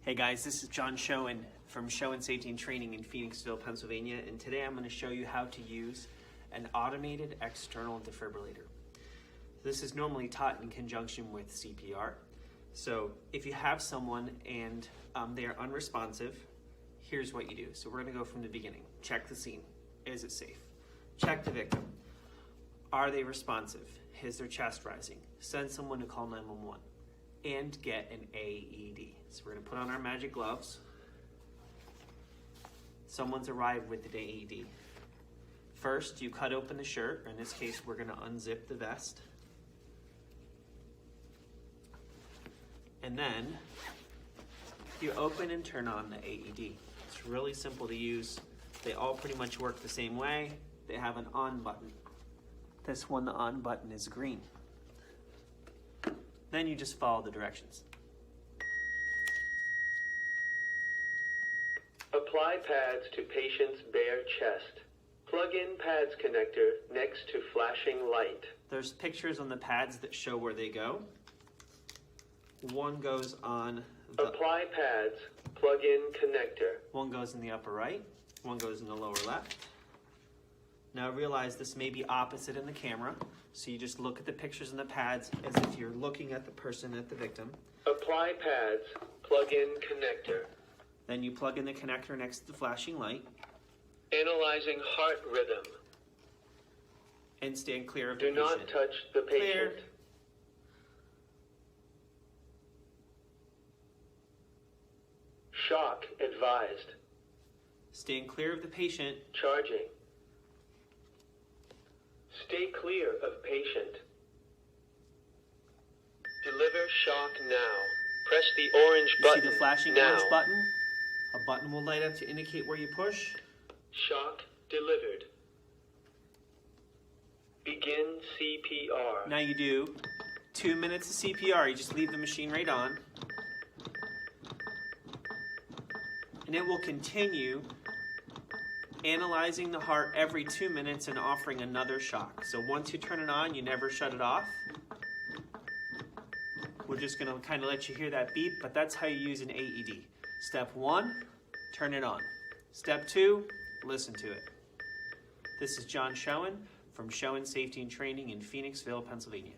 Hey guys, this is John Schoen from Schoen Safety and Training in Phoenixville, Pennsylvania, and today I'm going to show you how to use an automated external defibrillator. This is normally taught in conjunction with CPR. So if you have someone and they are unresponsive, here's what you do. So we're going to go from the beginning. Check the scene. Is it safe? Check the victim. Are they responsive? Is their chest rising? Send someone to call 911. And get an AED. So we're going to put on our magic gloves. Someone's arrived with an AED. First, you cut open the shirt, or in this case, we're going to unzip the vest. And then, you open and turn on the AED. It's really simple to use. They all pretty much work the same way. They have an on button. This one, the on button is green. Then you just follow the directions. Apply pads to patient's bare chest. Plug in pads connector next to flashing light. There's pictures on the pads that show where they go. One goes on the... Apply pads, plug in connector. One goes in the upper right, one goes in the lower left. Now realize this may be opposite in the camera, so you just look at the pictures in the pads as if you're looking at the person, at the victim. Apply pads, plug in connector. Then you plug in the connector next to the flashing light. Analyzing heart rhythm. And stand clear of the Do patient. not touch the patient. Clear. Shock advised. Stand clear of the patient. Charging. Stay clear of patient. Deliver shock now. Press the orange You button see the flashing now. orange button? A button will light up to indicate where you push. Shock delivered. Begin CPR. Now you do 2 minutes of CPR. You just leave the machine right on. And it will continue analyzing the heart every 2 minutes and offering another shock. So once you turn it on, you never shut it off. We're just going to kind of let you hear that beep, but that's how you use an AED. Step 1, turn it on. Step 2, listen to it. This is John Schoen from Schoen Safety and Training in Phoenixville, Pennsylvania.